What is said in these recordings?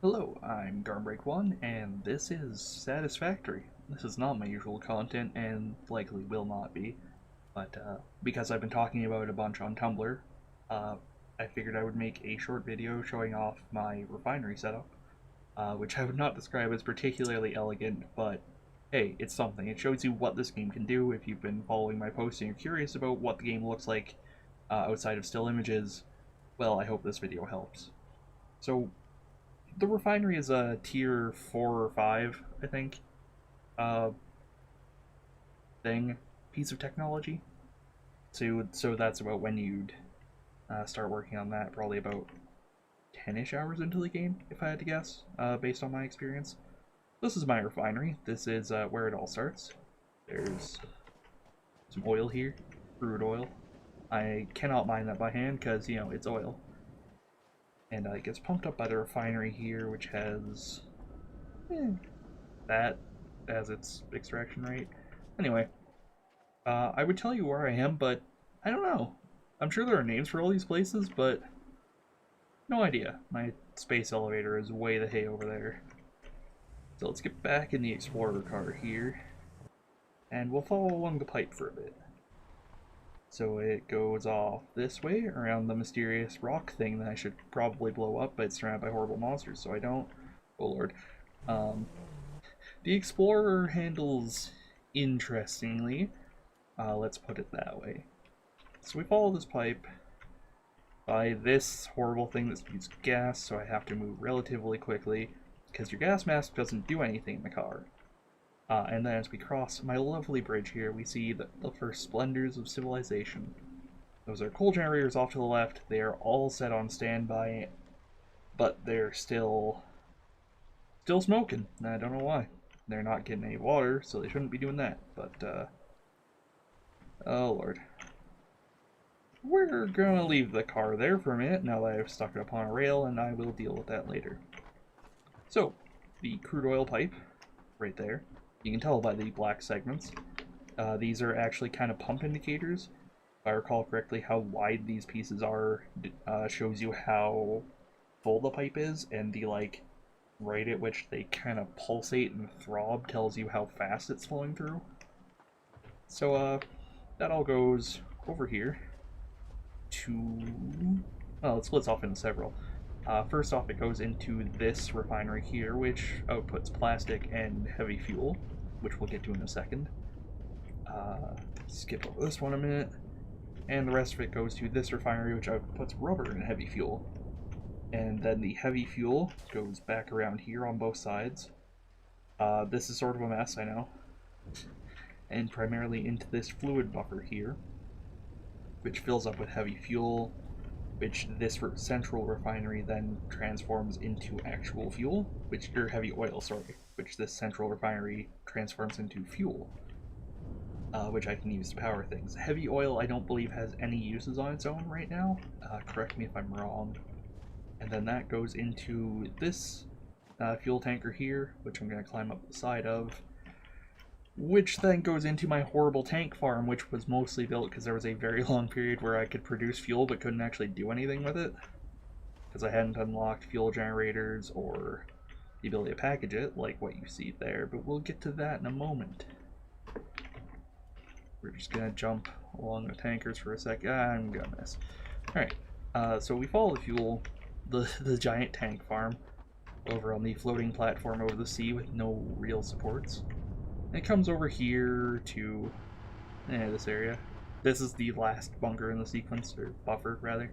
Hello, I'm Garmbreak1, and this is Satisfactory. This is not my usual content, and likely will not be, but because I've been talking about it a bunch on Tumblr, uh, I figured I would make a short video showing off my refinery setup, which I would not describe as particularly elegant, but hey, it's something. It shows you what this game can do. If you've been following my posts and you're curious about what the game looks like outside of still images, well, I hope this video helps. So, the refinery is a tier 4 or 5, I think, uh, thing, piece of technology. So that's about when you'd start working on that, probably about 10-ish hours into the game, if I had to guess, based on my experience. This is my refinery. This is where it all starts. There's some oil here, crude oil. I cannot mine that by hand because, it's oil. And it gets pumped up by the refinery here, which has that as its extraction rate. Anyway, I would tell you where I am, but I don't know. I'm sure there are names for all these places, but no idea. My space elevator is way the hay over there. So let's get back in the Explorer car here, and we'll follow along the pipe for a bit. So it goes off this way, around the mysterious rock thing that I should probably blow up, but it's surrounded by horrible monsters, so I don't. Oh lord. Um, the Explorer handles interestingly. Let's put it that way. So we follow this pipe by this horrible thing that spews gas, so I have to move relatively quickly, because your gas mask doesn't do anything in the car. And then as we cross my lovely bridge here, we see the first splendors of civilization. Those are coal generators off to the left. They are all set on standby, but they're still smoking. I don't know why. They're not getting any water, so they shouldn't be doing that. But oh lord. We're gonna leave the car there for a minute now that I've stuck it up on a rail, and I will deal with that later. So, the crude oil pipe, right there. You can tell by the black segments. These are actually kind of pump indicators. If I recall correctly, how wide these pieces are shows you how full the pipe is, and the rate at which they kind of pulsate and throb tells you how fast it's flowing through. So that all goes over here to... well, it splits off into several. First off, it goes into this refinery here, which outputs plastic and heavy fuel, which we'll get to in a second. Skip over this one a minute. And the rest of it goes to this refinery, which outputs rubber and heavy fuel. And then the heavy fuel goes back around here on both sides. This is sort of a mess, I know. And primarily into this fluid buffer here, which fills up with heavy fuel, which this central refinery then transforms into actual fuel, or heavy oil, sorry, which this central refinery transforms into fuel, which I can use to power things. Heavy oil I don't believe has any uses on its own right now. Correct me if I'm wrong. And then that goes into this fuel tanker here, which I'm going to climb up the side of, which then goes into my horrible tank farm, which was mostly built because there was a very long period where I could produce fuel but couldn't actually do anything with it, because I hadn't unlocked fuel generators or the ability to package it, like what you see there, but we'll get to that in a moment. We're just going to jump along the tankers for a sec. I'm going to miss. Alright, so we follow the fuel, the giant tank farm, over on the floating platform over the sea with no real supports. It comes over here to this area. This is the last bunker in the sequence, or buffer rather.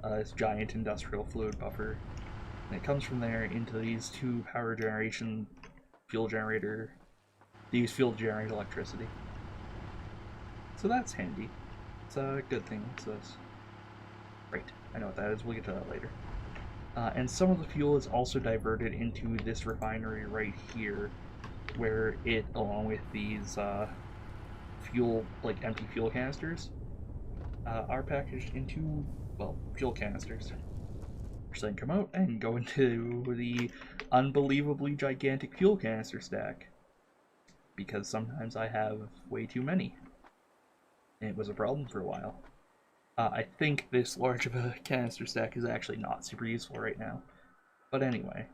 This giant industrial fluid buffer. And it comes from there into these two power generation fuel generator. These fuel generate electricity. So that's handy. It's a good thing. What's this? Right, I know what that is. We'll get to that later. And some of the fuel is also diverted into this refinery right here, where it, along with these fuel, empty fuel canisters, are packaged into, well, fuel canisters, which then come out and go into the unbelievably gigantic fuel canister stack, because sometimes I have way too many, and it was a problem for a while. I think this large of a canister stack is actually not super useful right now. But anyway,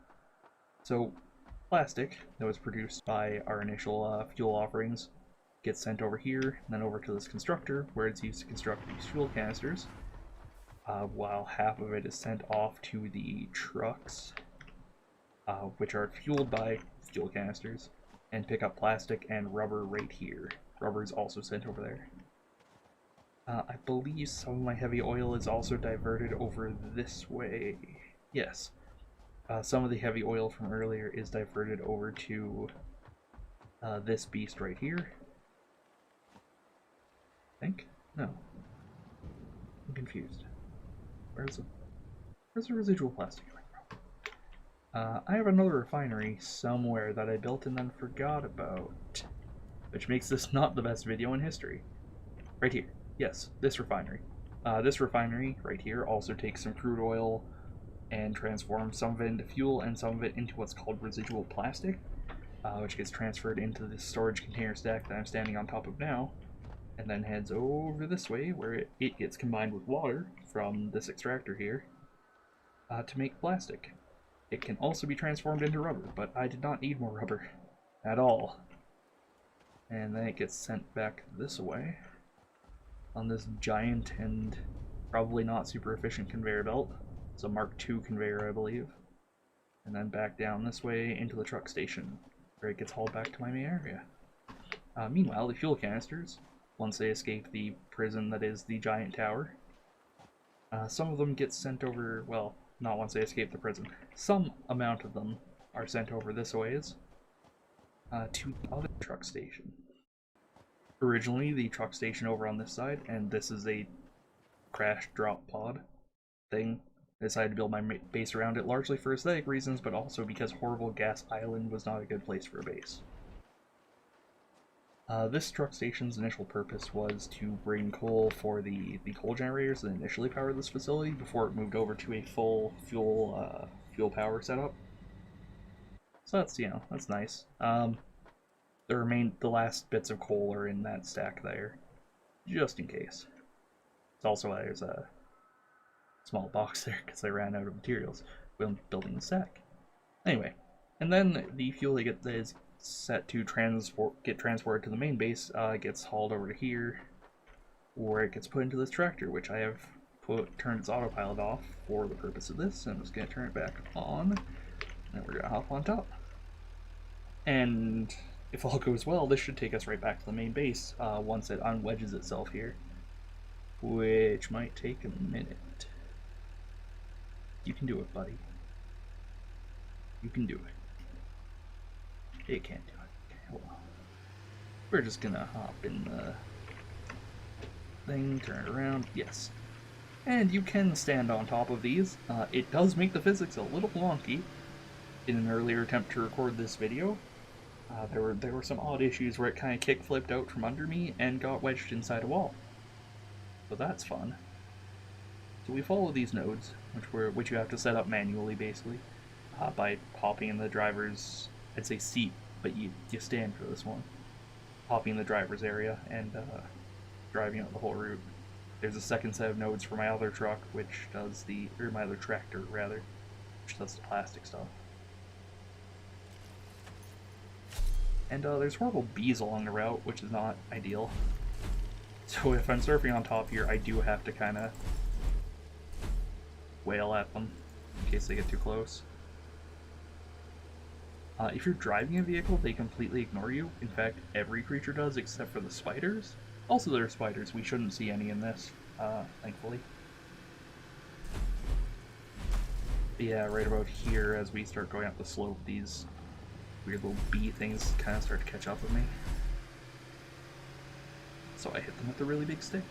so plastic that was produced by our initial fuel offerings gets sent over here, and then over to this constructor, where it's used to construct these fuel canisters, while half of it is sent off to the trucks, which are fueled by fuel canisters, and pick up plastic and rubber right here. Rubber is also sent over there. I believe some of my heavy oil is also diverted over this way. Yes. Some of the heavy oil from earlier is diverted over to this beast right here. I think? No. I'm confused. Where's the residual plastic coming from? I have another refinery somewhere that I built and then forgot about, which makes this not the best video in history. Right here. Yes, this refinery. This refinery right here also takes some crude oil and transforms some of it into fuel and some of it into what's called residual plastic, which gets transferred into the storage container stack that I'm standing on top of now, and then heads over this way where it gets combined with water from this extractor here to make plastic. It can also be transformed into rubber, but I did not need more rubber at all. And then it gets sent back this way on this giant and probably not super efficient conveyor belt. It's a Mark II conveyor, I believe. And then back down this way into the truck station, where it gets hauled back to my main area. Meanwhile, the fuel canisters, once they escape the prison that is the giant tower, some of them get sent over, well, not once they escape the prison. Some amount of them are sent over this ways to the other truck station. Originally, the truck station over on this side, and this is a crash drop pod thing. I decided to build my base around it largely for aesthetic reasons, but also because Horrible Gas Island was not a good place for a base. This truck station's initial purpose was to bring coal for the coal generators that initially powered this facility before it moved over to a full fuel power setup. So that's, that's nice. The last bits of coal are in that stack there, just in case. It's also there's a small box there because I ran out of materials when building the stack. Anyway, and then the fuel that is set to get transported to the main base gets hauled over to here, where it gets put into this tractor, which I have turned its autopilot off for the purpose of this, and I'm just going to turn it back on, and we're going to hop on top. And if all goes well, this should take us right back to the main base once it unwedges itself here, which might take a minute. You can do it, buddy. You can do it. It can't do it. Okay, well, we're just gonna hop in the thing, turn it around. Yes. And you can stand on top of these. It does make the physics a little wonky. In an earlier attempt to record this video, there were some odd issues where it kind of kick-flipped out from under me and got wedged inside a wall. So that's fun. So we follow these nodes, which you have to set up manually, basically, by hopping in the driver's, I'd say seat, but you stand for this one. Hopping in the driver's area and driving out the whole route. There's a second set of nodes for my other truck, which does my other tractor, rather, which does the plastic stuff. And there's horrible bees along the route, which is not ideal. So if I'm surfing on top here, I do have to kind of wail at them in case they get too close. If you're driving a vehicle, they completely ignore you. In fact, every creature does except for the spiders. Also, there are spiders. We shouldn't see any in this, thankfully. But yeah, right about here, as we start going up the slope, these weird little bee things kind of start to catch up with me. So I hit them with the really big stick.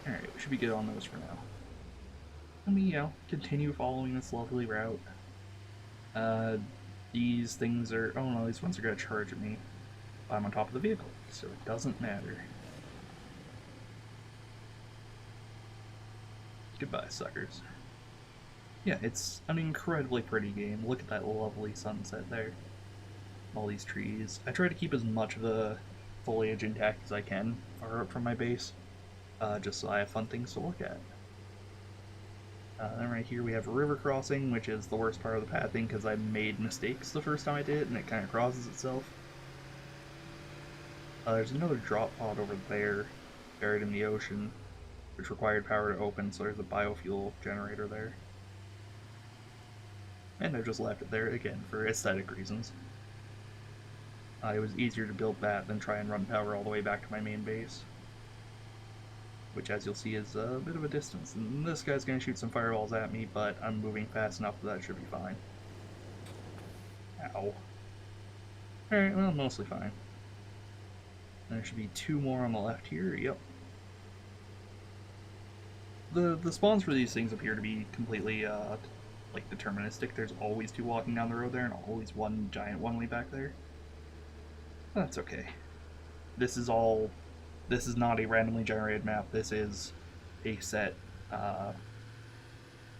Alright, we should be good on those for now. And we, continue following this lovely route. These things are... oh no, these ones are going to charge at me. I'm on top of the vehicle, so it doesn't matter. Goodbye, suckers. Yeah, it's an incredibly pretty game. Look at that lovely sunset there. All these trees. I try to keep as much of the foliage intact as I can far out from my base, just so I have fun things to look at. Then right here we have a river crossing, which is the worst part of the pathing because I made mistakes the first time I did it, and it kind of crosses itself. There's another drop pod over there, buried in the ocean, which required power to open, so there's a biofuel generator there. And I just left it there, again, for aesthetic reasons. It was easier to build that than try and run power all the way back to my main base. Which, as you'll see, is a bit of a distance. And this guy's going to shoot some fireballs at me, but I'm moving fast enough that should be fine. Ow. Alright, well, mostly fine. There should be 2 more on the left here, yep. The spawns for these things appear to be completely, like, deterministic. There's always 2 walking down the road there, and always 1 giant one way back there. That's okay. This is not a randomly generated map. This is a set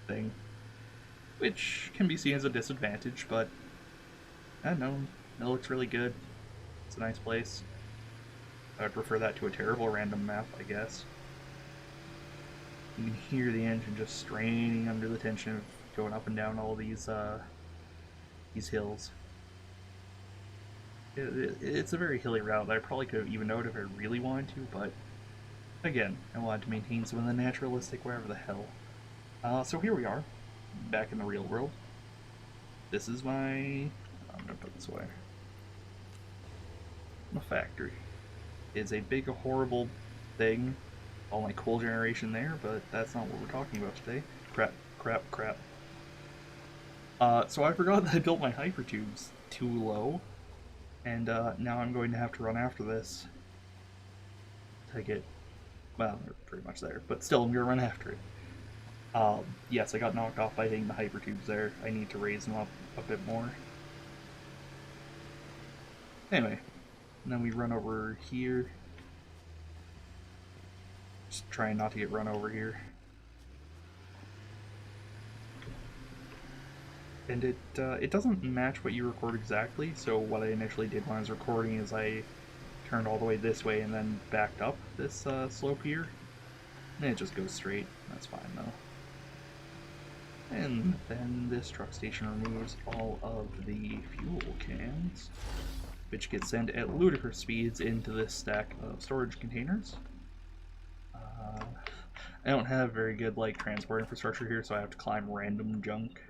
thing, which can be seen as a disadvantage, but I don't know. It looks really good. It's a nice place. I would prefer that to a terrible random map, I guess. You can hear the engine just straining under the tension of going up and down all these hills. It's a very hilly route that I probably could have evened out if I really wanted to, but again, I wanted to maintain some of the naturalistic wherever the hell. So here we are, back in the real world. This is my... I'm gonna put this away. My factory. It's a big, horrible thing. All my coal generation there, but that's not what we're talking about today. Crap, crap, crap. So I forgot that I built my hypertubes too low. And now I'm going to have to run after this to get, well, they're pretty much there, but still I'm going to run after it. Yes, I got knocked off by hitting the hypertubes there. I need to raise them up a bit more. Anyway, and then we run over here. Just trying not to get run over here. And it doesn't match what you record exactly, so what I initially did when I was recording is I turned all the way this way and then backed up this slope here. And it just goes straight. That's fine though. And then this truck station removes all of the fuel cans, which get sent at ludicrous speeds into this stack of storage containers. I don't have very good transport infrastructure here, so I have to climb random junk.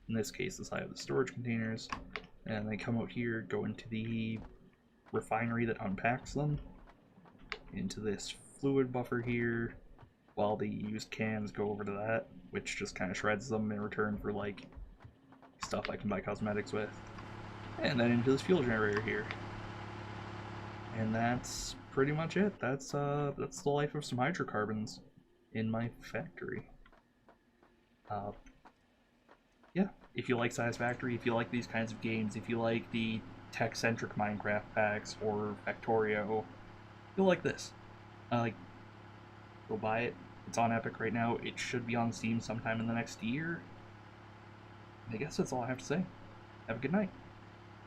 In this case, I have the storage containers, and they come out here, go into the refinery that unpacks them, into this fluid buffer here, while the used cans go over to that, which just kind of shreds them in return for stuff I can buy cosmetics with, and then into this fuel generator here. And that's pretty much it. That's the life of some hydrocarbons in my factory. Yeah, if you like Satisfactory, if you like these kinds of games, if you like the tech-centric Minecraft packs or Factorio, you'll like this. Go buy it. It's on Epic right now. It should be on Steam sometime in the next year. I guess that's all I have to say. Have a good night.